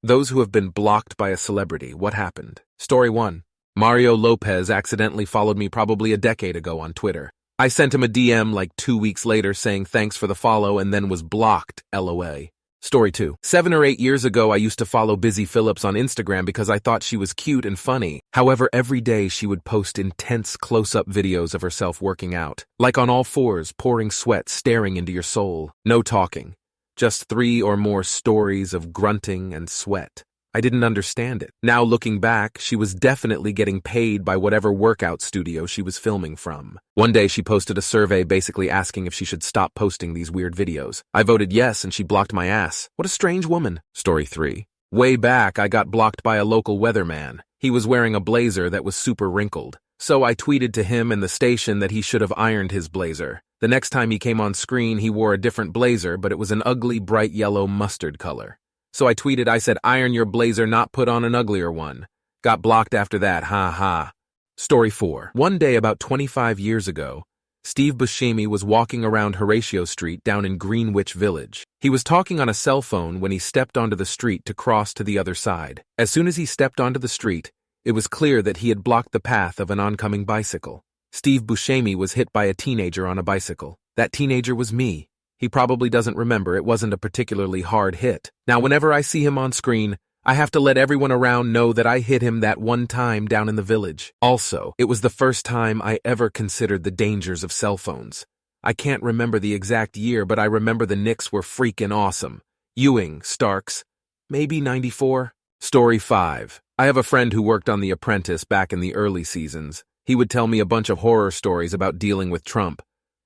Those who have been blocked by a celebrity, what happened? Story 1. Mario Lopez accidentally followed me probably a decade ago on Twitter. I sent him a DM like 2 weeks later saying thanks for the follow and then was blocked, LOA. Story 2. 7 or 8 years ago, I used to follow Busy Phillips on Instagram because I thought she was cute and funny. However, every day she would post intense close-up videos of herself working out, like on all fours, pouring sweat, staring into your soul. No talking. Just 3 or more stories of grunting and sweat. I didn't understand it. Now looking back, she was definitely getting paid by whatever workout studio she was filming from. One day she posted a survey basically asking if she should stop posting these weird videos. I voted yes and she blocked my ass. What a strange woman. Story 3. Way back, I got blocked by a local weatherman. He was wearing a blazer that was super wrinkled. So I tweeted to him and the station that he should have ironed his blazer. The next time he came on screen, he wore a different blazer, but it was an ugly bright yellow mustard color. So I tweeted, I said, iron your blazer, not put on an uglier one. Got blocked after that, ha ha. Story 4. One day about 25 years ago, Steve Buscemi was walking around Horatio Street down in Greenwich Village. He was talking on a cell phone when he stepped onto the street to cross to the other side. As soon as he stepped onto the street, it was clear that he had blocked the path of an oncoming bicycle. Steve Buscemi was hit by a teenager on a bicycle. That teenager was me. He probably doesn't remember, it wasn't a particularly hard hit. Now whenever I see him on screen, I have to let everyone around know that I hit him that one time down in the village. Also, it was the first time I ever considered the dangers of cell phones. I can't remember the exact year, but I remember the Knicks were freaking awesome. Ewing, Starks, maybe 94? Story 5. I have a friend who worked on The Apprentice back in the early seasons. He would tell me a bunch of horror stories about dealing with Trump.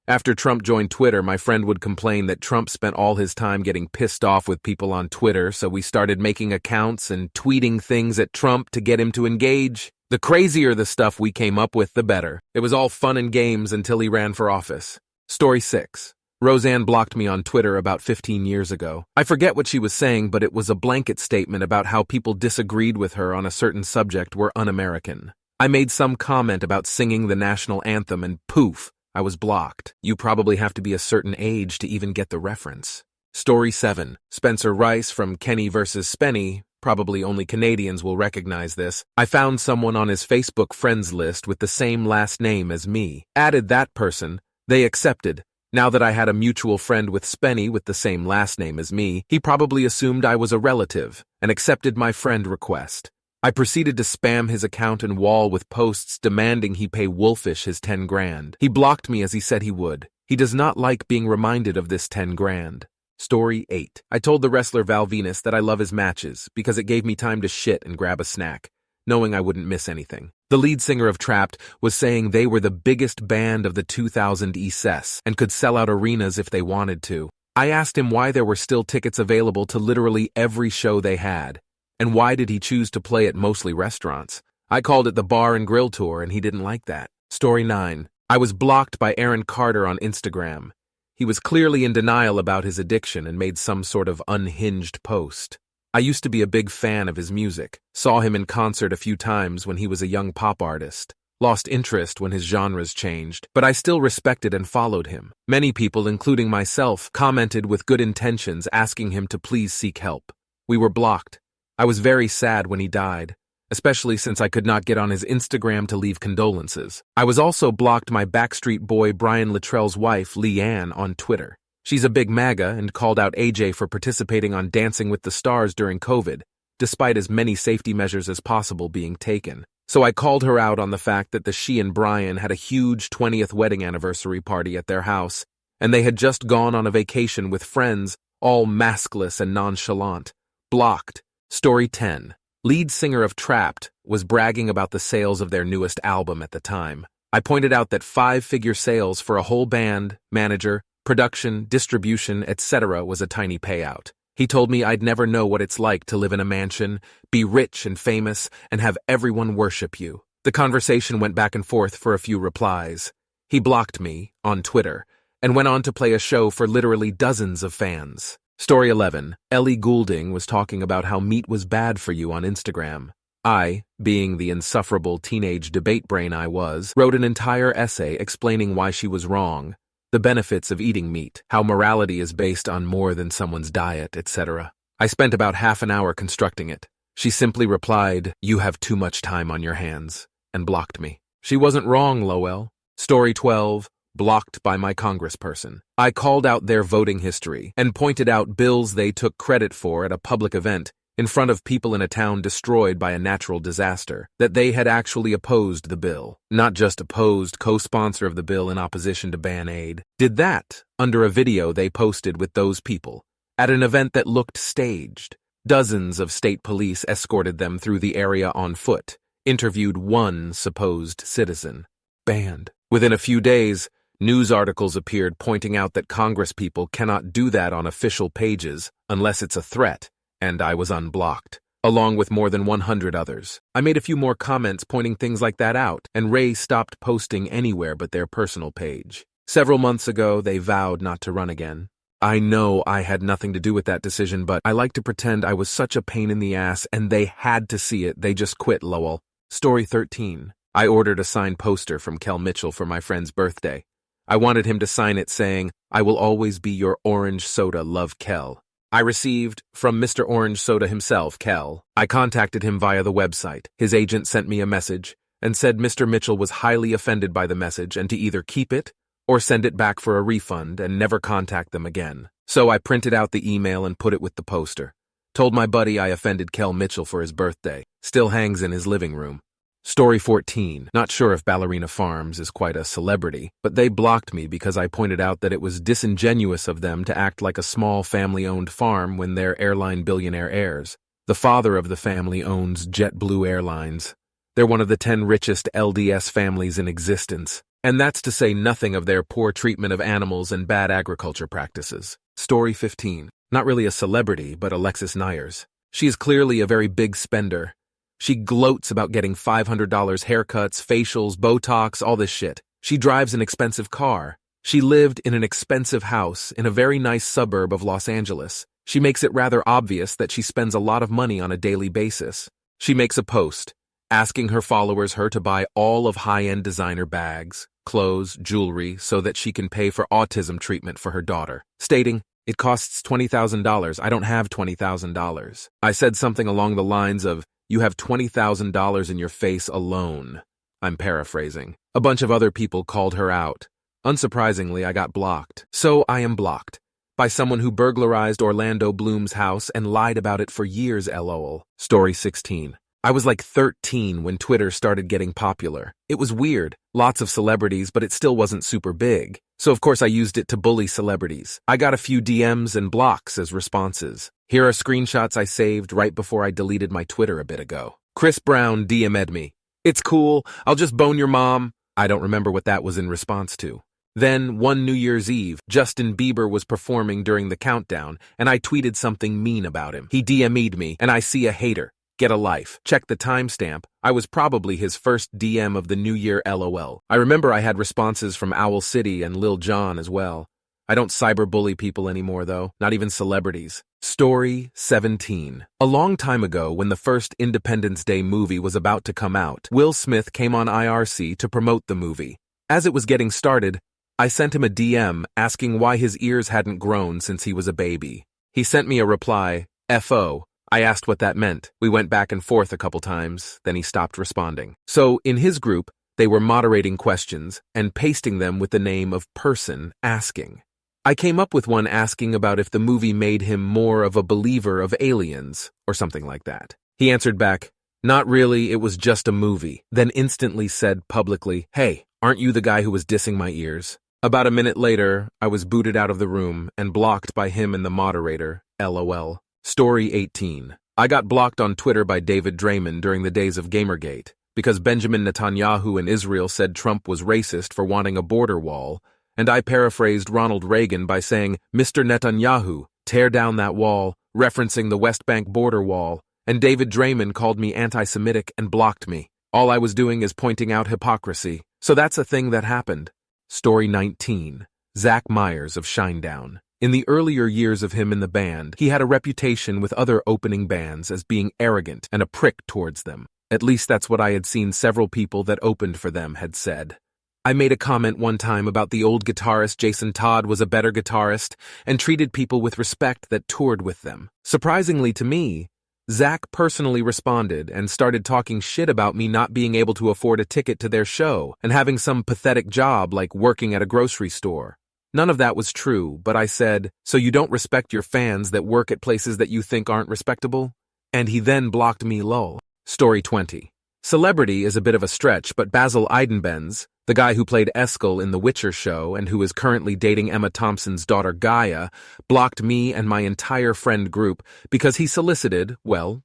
After Trump joined Twitter, my friend would complain that Trump spent all his time getting pissed off with people on Twitter, so we started making accounts and tweeting things at Trump to get him to engage. The crazier the stuff we came up with, the better. It was all fun and games until he ran for office. Story 6. Roseanne blocked me on Twitter about 15 years ago. I forget what she was saying, but it was a blanket statement about how people disagreed with her on a certain subject were un-American. I made some comment about singing the national anthem and poof, I was blocked. You probably have to be a certain age to even get the reference. Story 7. Spencer Rice from Kenny vs. Spenny. Probably only Canadians will recognize this. I found someone on his Facebook friends list with the same last name as me. Added that person. They accepted. Now that I had a mutual friend with Spenny with the same last name as me, he probably assumed I was a relative and accepted my friend request. I proceeded to spam his account and wall with posts demanding he pay Wolfish his 10 grand. He blocked me as he said he would. He does not like being reminded of this 10 grand. Story 8. I told the wrestler Val Venus that I love his matches because it gave me time to shit and grab a snack, knowing I wouldn't miss anything. The lead singer of Trapped was saying they were the biggest band of the 2000 ESS and could sell out arenas if they wanted to. I asked him why there were still tickets available to literally every show they had. And why did he choose to play at mostly restaurants? I called it the bar and grill tour and he didn't like that. Story 9. I was blocked by Aaron Carter on Instagram. He was clearly in denial about his addiction and made some sort of unhinged post. I used to be a big fan of his music, saw him in concert a few times when he was a young pop artist, lost interest when his genres changed, but I still respected and followed him. Many people, including myself, commented with good intentions asking him to please seek help. We were blocked. I was very sad when he died, especially since I could not get on his Instagram to leave condolences. I was also blocked my Backstreet Boy Brian Littrell's wife, Leanne, on Twitter. She's a big MAGA and called out AJ for participating on Dancing with the Stars during COVID, despite as many safety measures as possible being taken. So I called her out on the fact that she and Brian had a huge 20th wedding anniversary party at their house, and they had just gone on a vacation with friends, all maskless and nonchalant. Blocked. Story 10. Lead singer of Trapped was bragging about the sales of their newest album at the time. I pointed out that 5-figure sales for a whole band, manager, production, distribution, etc. was a tiny payout. He told me I'd never know what it's like to live in a mansion, be rich and famous, and have everyone worship you. The conversation went back and forth for a few replies. He blocked me, on Twitter, and went on to play a show for literally dozens of fans. Story 11. Ellie Goulding was talking about how meat was bad for you on Instagram. I, being the insufferable teenage debate brain I was, wrote an entire essay explaining why she was wrong, the benefits of eating meat, how morality is based on more than someone's diet, etc. I spent about half an hour constructing it. She simply replied, "You have too much time on your hands," and blocked me. She wasn't wrong, Lowell. Story 12, blocked by my congressperson. I called out their voting history and pointed out bills they took credit for at a public event in front of people in a town destroyed by a natural disaster, that they had actually opposed the bill, not just opposed, co-sponsor of the bill in opposition to ban aid. Did that under a video they posted with those people at an event that looked staged. Dozens of state police escorted them through the area on foot, interviewed one supposed citizen. Banned. Within a few days, news articles appeared pointing out that congresspeople cannot do that on official pages unless it's a threat, and I was unblocked, along with more than 100 others. I made a few more comments pointing things like that out, and Ray stopped posting anywhere but their personal page. Several months ago, they vowed not to run again. I know I had nothing to do with that decision, but I like to pretend I was such a pain in the ass and they had to see it. They just quit, Lowell. Story 13. I ordered a signed poster from Kel Mitchell for my friend's birthday. I wanted him to sign it saying, "I will always be your orange soda, love, Kel." I received from Mr. Orange Soda himself, Kel. I contacted him via the website. His agent sent me a message and said Mr. Mitchell was highly offended by the message and to either keep it or send it back for a refund and never contact them again. So I printed out the email and put it with the poster. Told my buddy I offended Kel Mitchell for his birthday. Still hangs in his living room. Story 14. Not sure if Ballerina Farms is quite a celebrity, but they blocked me because I pointed out that it was disingenuous of them to act like a small family-owned farm when they're airline billionaire heirs. The father of the family owns JetBlue Airlines. They're one of the 10 richest LDS families in existence, and that's to say nothing of their poor treatment of animals and bad agriculture practices. Story 15. Not really a celebrity, but Alexis Nyers. She is clearly a very big spender. She gloats about getting $500 haircuts, facials, Botox, all this shit. She drives an expensive car. She lived in an expensive house in a very nice suburb of Los Angeles. She makes it rather obvious that she spends a lot of money on a daily basis. She makes a post asking her followers to buy all of high-end designer bags, clothes, jewelry, so that she can pay for autism treatment for her daughter, stating, "It costs $20,000. I don't have $20,000. I said something along the lines of, "You have $20,000 in your face alone." I'm paraphrasing. A bunch of other people called her out. Unsurprisingly, I got blocked. So I am blocked by someone who burglarized Orlando Bloom's house and lied about it for years, lol. Story 16. I was like 13 when Twitter started getting popular. It was weird, lots of celebrities, but it still wasn't super big. So of course I used it to bully celebrities. I got a few DMs and blocks as responses. Here are screenshots I saved right before I deleted my Twitter a bit ago. Chris Brown DM'd me. "It's cool, I'll just bone your mom." I don't remember what that was in response to. Then, one New Year's Eve, Justin Bieber was performing during the countdown, and I tweeted something mean about him. He DM'd me, and I see a hater. Get a life. Check the timestamp. I was probably his first DM of the new year, lol. I remember I had responses from Owl City and Lil Jon as well. I don't cyberbully people anymore though, not even celebrities. Story 17. A long time ago, when the first Independence Day movie was about to come out, Will Smith came on IRC to promote the movie. As it was getting started, I sent him a DM asking why his ears hadn't grown since he was a baby. He sent me a reply, "FO. I asked what that meant. We went back and forth a couple times, then he stopped responding. So, in his group, they were moderating questions and pasting them with the name of person asking. I came up with one asking about if the movie made him more of a believer of aliens, or something like that. He answered back, "Not really, it was just a movie," then instantly said publicly, "Hey, aren't you the guy who was dissing my ears?" About a minute later, I was booted out of the room and blocked by him and the moderator, lol. Story 18. I got blocked on Twitter by David Draymond during the days of Gamergate because Benjamin Netanyahu in Israel said Trump was racist for wanting a border wall, and I paraphrased Ronald Reagan by saying, "Mr. Netanyahu, tear down that wall," referencing the West Bank border wall, and David Draymond called me anti-Semitic and blocked me. All I was doing is pointing out hypocrisy. So that's a thing that happened. Story 19. Zach Myers of Shinedown. In the earlier years of him in the band, he had a reputation with other opening bands as being arrogant and a prick towards them. At least that's what I had seen several people that opened for them had said. I made a comment one time about the old guitarist Jason Todd was a better guitarist and treated people with respect that toured with them. Surprisingly to me, Zach personally responded and started talking shit about me not being able to afford a ticket to their show and having some pathetic job like working at a grocery store. None of that was true, but I said, "So you don't respect your fans that work at places that you think aren't respectable?" And he then blocked me lol. Story 20. Celebrity is a bit of a stretch, but Basil Eidenbenz, the guy who played Eskel in The Witcher show and who is currently dating Emma Thompson's daughter Gaia, blocked me and my entire friend group because he solicited,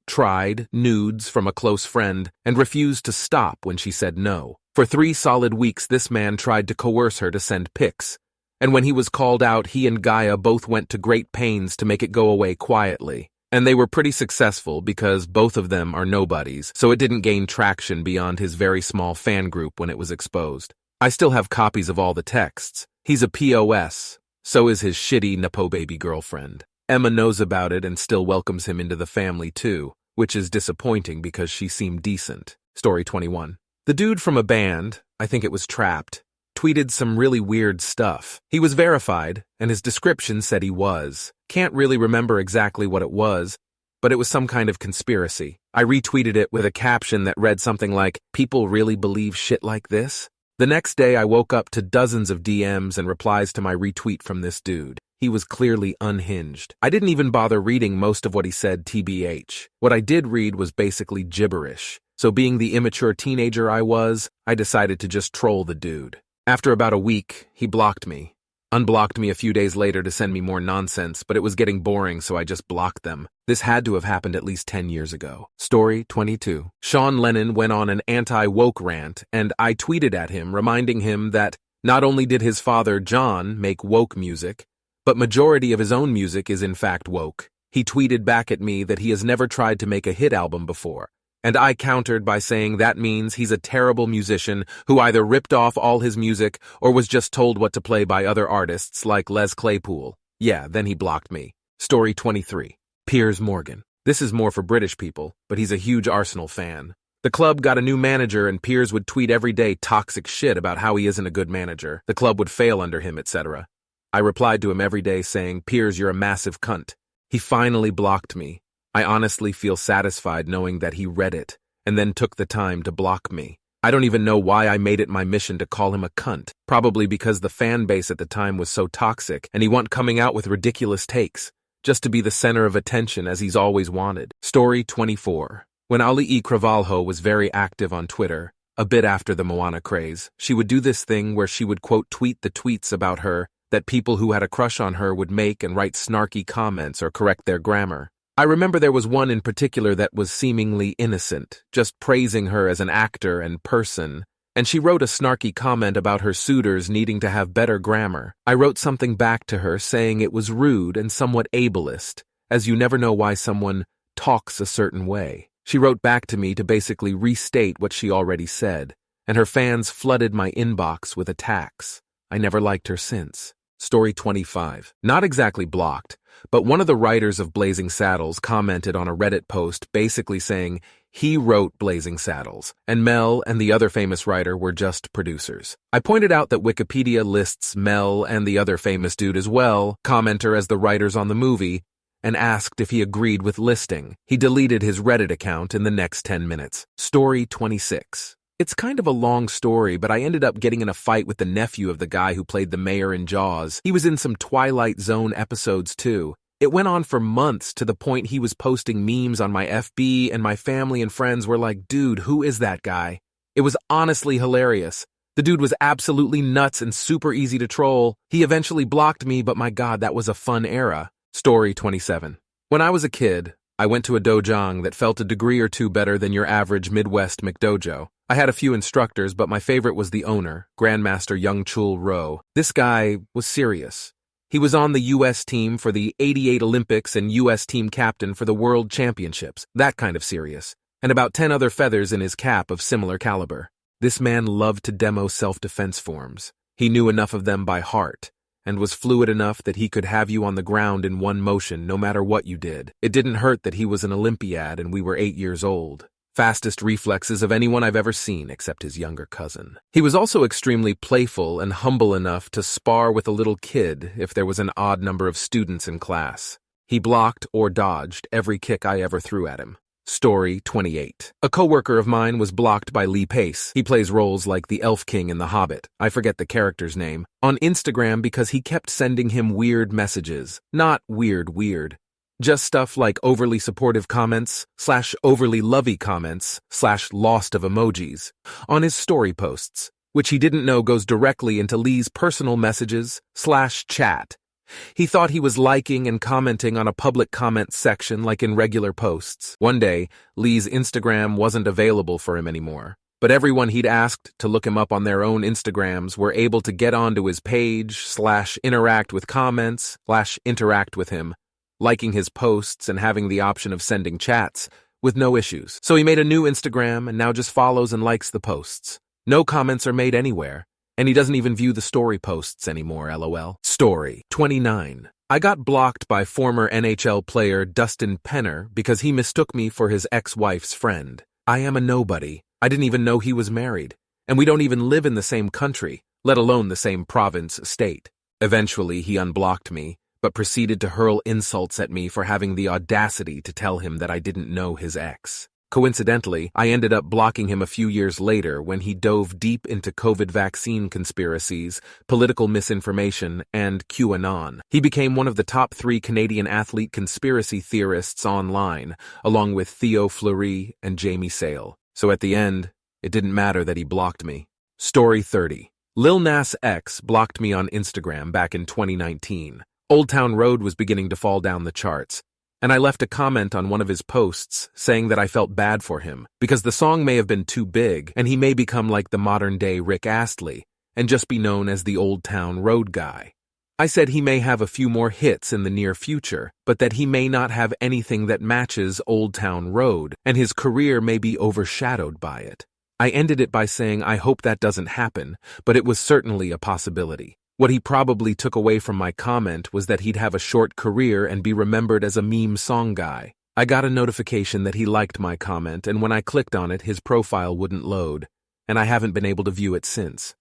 tried, nudes from a close friend and refused to stop when she said no. For 3 solid weeks this man tried to coerce her to send pics, and when he was called out he and Gaia both went to great pains to make it go away quietly. And they were pretty successful because both of them are nobodies, so it didn't gain traction beyond his very small fan group when it was exposed. I still have copies of all the texts. He's a POS. So is his shitty Nepo baby girlfriend. Emma knows about it and still welcomes him into the family too, which is disappointing because she seemed decent. Story 21. The dude from a band, I think it was Trapped, tweeted some really weird stuff. He was verified, and his description said he was. Can't really remember exactly what it was, but it was some kind of conspiracy. I retweeted it with a caption that read something like, "People really believe shit like this?" The next day I woke up to dozens of DMs and replies to my retweet from this dude. He was clearly unhinged. I didn't even bother reading most of what he said TBH. What I did read was basically gibberish. So being the immature teenager I was, I decided to just troll the dude. After about a week, he blocked me. Unblocked me a few days later to send me more nonsense, but it was getting boring, so I just blocked them. This had to have happened at least 10 years ago. Story 22. Sean Lennon went on an anti-woke rant, and I tweeted at him, reminding him that not only did his father, John, make woke music, but majority of his own music is in fact woke. He tweeted back at me that he has never tried to make a hit album before, and I countered by saying that means he's a terrible musician who either ripped off all his music or was just told what to play by other artists like Les Claypool. Yeah, then he blocked me. Story 23. Piers Morgan. This is more for British people, but he's a huge Arsenal fan. The club got a new manager and Piers would tweet every day toxic shit about how he isn't a good manager, the club would fail under him, etc. I replied to him every day saying, "Piers, you're a massive cunt." He finally blocked me. I honestly feel satisfied knowing that he read it and then took the time to block me. I don't even know why I made it my mission to call him a cunt, probably because the fan base at the time was so toxic and he wasn't coming out with ridiculous takes, just to be the center of attention as he's always wanted. Story 24. When Ali E. Cravalho was very active on Twitter, a bit after the Moana craze, she would do this thing where she would quote tweet the tweets about her that people who had a crush on her would make and write snarky comments or correct their grammar. I remember there was one in particular that was seemingly innocent, just praising her as an actor and person, and she wrote a snarky comment about her suitors needing to have better grammar. I wrote something back to her saying it was rude and somewhat ableist, as you never know why someone talks a certain way. She wrote back to me to basically restate what she already said, and her fans flooded my inbox with attacks. I never liked her since. Story 25. Not exactly blocked, but one of the writers of Blazing Saddles commented on a Reddit post basically saying he wrote Blazing Saddles, and Mel and the other famous writer were just producers. I pointed out that Wikipedia lists Mel and the other famous dude as well, commenter as the writers on the movie, and asked if he agreed with listing. He deleted his Reddit account in the next 10 minutes. Story 26. It's kind of a long story, but I ended up getting in a fight with the nephew of the guy who played the mayor in Jaws. He was in some Twilight Zone episodes too. It went on for months to the point he was posting memes on my FB and my family and friends were like, "Dude, who is that guy?" It was honestly hilarious. The dude was absolutely nuts and super easy to troll. He eventually blocked me, but my God, that was a fun era. Story 27. When I was a kid, I went to a dojang that felt a degree or two better than your average Midwest McDojo. I had a few instructors, but my favorite was the owner, Grandmaster Young Chul Ro. This guy was serious. He was on the U.S. team for the '88 Olympics and U.S. team captain for the World Championships, that kind of serious, and about 10 other feathers in his cap of similar caliber. This man loved to demo self-defense forms. He knew enough of them by heart, and was fluid enough that he could have you on the ground in one motion no matter what you did. It didn't hurt that he was an Olympiad and we were 8 years old. Fastest reflexes of anyone I've ever seen except his younger cousin. He was also extremely playful and humble enough to spar with a little kid if there was an odd number of students in class. He blocked or dodged every kick I ever threw at him. Story 28. A coworker of mine was blocked by Lee Pace. He plays roles like the Elf King in The Hobbit, I forget the character's name, on Instagram because he kept sending him weird messages. Not weird. Just stuff like overly supportive comments, /overly lovey comments, /lost of emojis, on his story posts, which he didn't know goes directly into Lee's personal messages, /chat. He thought he was liking and commenting on a public comment section like in regular posts. One day, Lee's Instagram wasn't available for him anymore, but everyone he'd asked to look him up on their own Instagrams were able to get onto his page, /interact with comments, /interact with him, liking his posts and having the option of sending chats, with no issues. So he made a new Instagram and now just follows and likes the posts. No comments are made anywhere. And he doesn't even view the story posts anymore, lol. Story 29. I got blocked by former NHL player Dustin Penner because he mistook me for his ex-wife's friend. I am a nobody. I didn't even know he was married. And we don't even live in the same country, let alone the same province, state. Eventually, he unblocked me, but proceeded to hurl insults at me for having the audacity to tell him that I didn't know his ex. Coincidentally, I ended up blocking him a few years later when he dove deep into COVID vaccine conspiracies, political misinformation, and QAnon. He became one of the top 3 Canadian athlete conspiracy theorists online, along with Theo Fleury and Jamie Sale. So at the end, it didn't matter that he blocked me. Story 30. Lil Nas X blocked me on Instagram back in 2019. Old Town Road was beginning to fall down the charts, and I left a comment on one of his posts saying that I felt bad for him because the song may have been too big and he may become like the modern-day Rick Astley and just be known as the Old Town Road guy. I said he may have a few more hits in the near future, but that he may not have anything that matches Old Town Road and his career may be overshadowed by it. I ended it by saying I hope that doesn't happen, but it was certainly a possibility. What he probably took away from my comment was that he'd have a short career and be remembered as a meme song guy. I got a notification that he liked my comment, and when I clicked on it, his profile wouldn't load, and I haven't been able to view it since.